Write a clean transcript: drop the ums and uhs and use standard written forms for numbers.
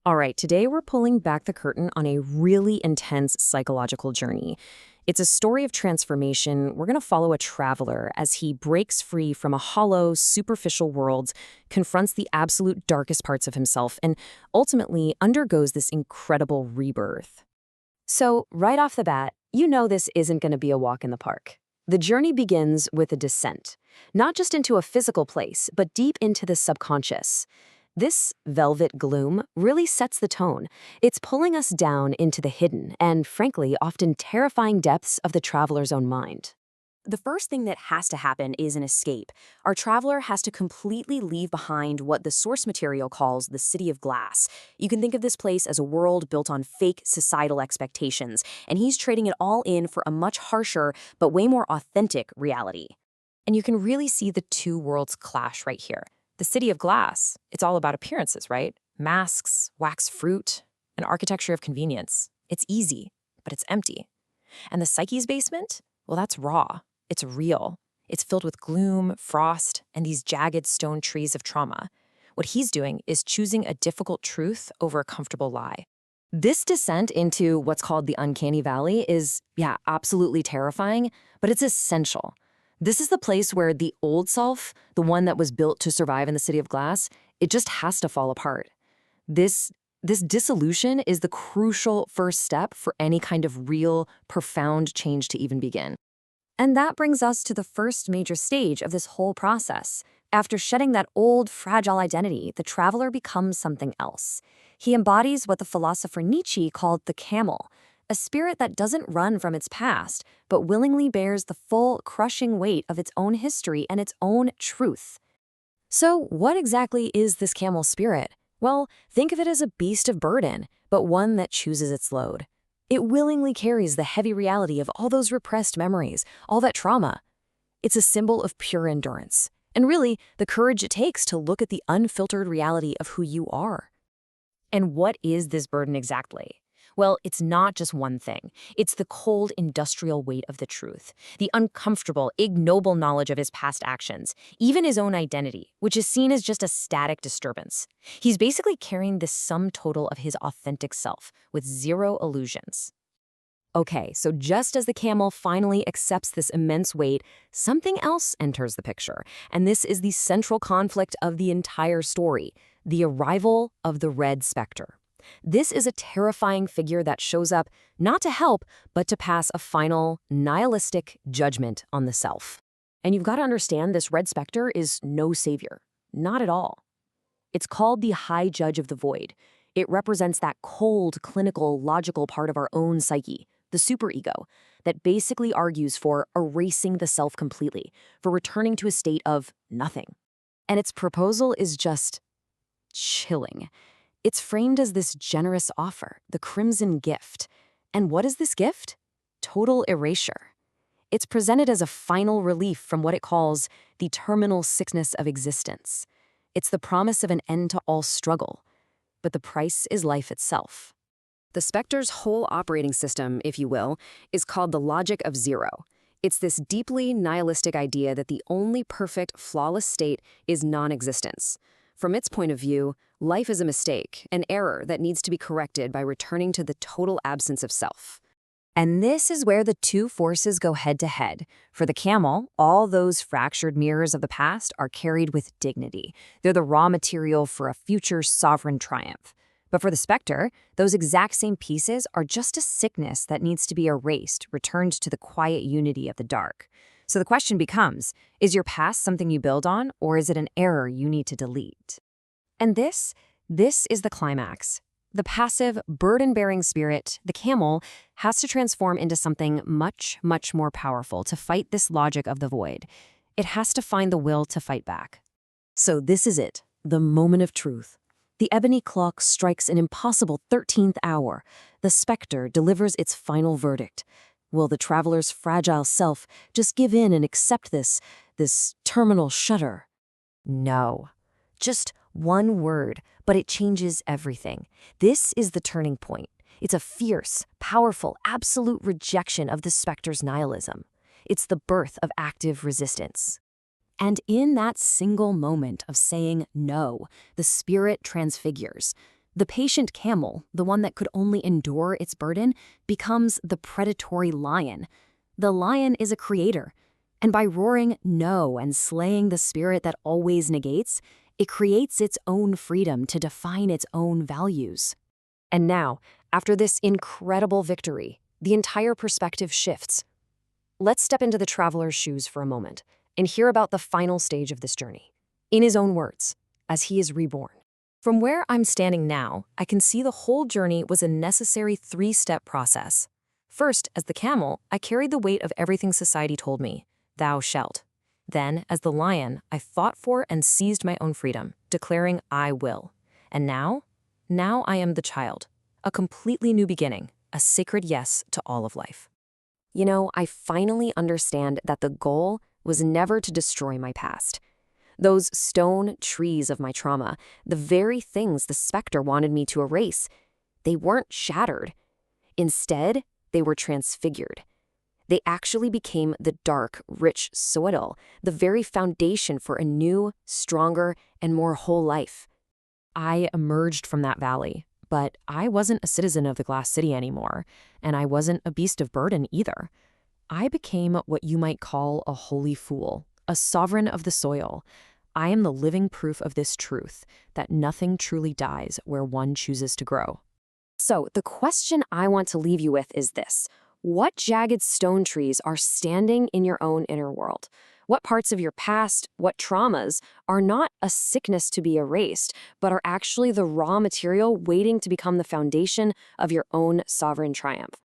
All right, today we're pulling back the curtain on a really intense psychological journey. It's a story of transformation. We're going to follow a traveler as he breaks free from a hollow, superficial world, confronts the absolute darkest parts of himself, and ultimately undergoes this incredible rebirth. So, right off the bat, you know this isn't going to be a walk in the park. The journey begins with a descent, not just into a physical place, but deep into the subconscious. This velvet gloom really sets the tone. It's pulling us down into the hidden and, frankly, often terrifying depths of the traveler's own mind. The first thing that has to happen is an escape. Our traveler has to completely leave behind what the source material calls the city of glass. You can think of this place as a world built on fake societal expectations, and he's trading it all in for a much harsher but way more authentic reality. And you can really see the two worlds clash right here. The city of glass, it's all about appearances, right? Masks, wax fruit, an architecture of convenience. It's easy, but it's empty. And the psyche's basement? Well, that's raw. It's real. It's filled with gloom, frost, and these jagged stone trees of trauma. What he's doing is choosing a difficult truth over a comfortable lie. This descent into what's called the uncanny valley is, absolutely terrifying, but it's essential. This is the place where the old self, the one that was built to survive in the city of glass, it just has to fall apart. This dissolution is the crucial first step for any kind of real, profound change to even begin. And that brings us to the first major stage of this whole process. After shedding that old, fragile identity, the traveler becomes something else. He embodies what the philosopher Nietzsche called the camel, a spirit that doesn't run from its past, but willingly bears the full, crushing weight of its own history and its own truth. So, what exactly is this camel spirit? Well, think of it as a beast of burden, but one that chooses its load. It willingly carries the heavy reality of all those repressed memories, all that trauma. It's a symbol of pure endurance, and really, the courage it takes to look at the unfiltered reality of who you are. And what is this burden exactly? Well, it's not just one thing. It's the cold, industrial weight of the truth, the uncomfortable, ignoble knowledge of his past actions, even his own identity, which is seen as just a static disturbance. He's basically carrying the sum total of his authentic self, with zero illusions. Okay, so just as the camel finally accepts this immense weight, something else enters the picture, and this is the central conflict of the entire story, the arrival of the Red Spectre. This is a terrifying figure that shows up not to help, but to pass a final, nihilistic judgment on the self. And you've got to understand this Red Spectre is no savior. Not at all. It's called the High Judge of the Void. It represents that cold, clinical, logical part of our own psyche, the superego, that basically argues for erasing the self completely, for returning to a state of nothing. And its proposal is just chilling. It's framed as this generous offer, the crimson gift. And what is this gift? Total erasure. It's presented as a final relief from what it calls the terminal sickness of existence. It's the promise of an end to all struggle. But the price is life itself. The Spectre's whole operating system, if you will, is called the logic of zero. It's this deeply nihilistic idea that the only perfect, flawless state is non-existence. From its point of view, life is a mistake, an error that needs to be corrected by returning to the total absence of self. And this is where the two forces go head-to-head. For the camel, all those fractured mirrors of the past are carried with dignity. They're the raw material for a future sovereign triumph. But for the Spectre, those exact same pieces are just a sickness that needs to be erased, returned to the quiet unity of the dark. So the question becomes, is your past something you build on, or is it an error you need to delete? And this is the climax. The passive, burden-bearing spirit, the camel, has to transform into something much, much more powerful to fight this logic of the void. It has to find the will to fight back. So this is it, the moment of truth. The ebony clock strikes an impossible 13th hour. The Spectre delivers its final verdict. Will the traveler's fragile self just give in and accept this terminal shudder? No. Just one word, but it changes everything. This is the turning point. It's a fierce, powerful, absolute rejection of the Spectre's nihilism. It's the birth of active resistance. And in that single moment of saying no, the spirit transfigures. The patient camel, the one that could only endure its burden, becomes the predatory lion. The lion is a creator, and by roaring no and slaying the spirit that always negates, it creates its own freedom to define its own values. And now, after this incredible victory, the entire perspective shifts. Let's step into the traveler's shoes for a moment and hear about the final stage of this journey. In his own words, as he is reborn. From where I'm standing now, I can see the whole journey was a necessary 3-step process. First, as the camel, I carried the weight of everything society told me, thou shalt. Then, as the lion, I fought for and seized my own freedom, declaring I will. And now I am the child, a completely new beginning, a sacred yes to all of life. You know, I finally understand that the goal was never to destroy my past. Those stone trees of my trauma, the very things the specter wanted me to erase, they weren't shattered. Instead, they were transfigured. They actually became the dark, rich soil, the very foundation for a new, stronger, and more whole life. I emerged from that valley, but I wasn't a citizen of the Glass City anymore, and I wasn't a beast of burden either. I became what you might call a holy fool, a sovereign of the soil. I am the living proof of this truth, that nothing truly dies where one chooses to grow. So, the question I want to leave you with is this. What jagged stone trees are standing in your own inner world? What parts of your past, what traumas, are not a sickness to be erased, but are actually the raw material waiting to become the foundation of your own sovereign triumph?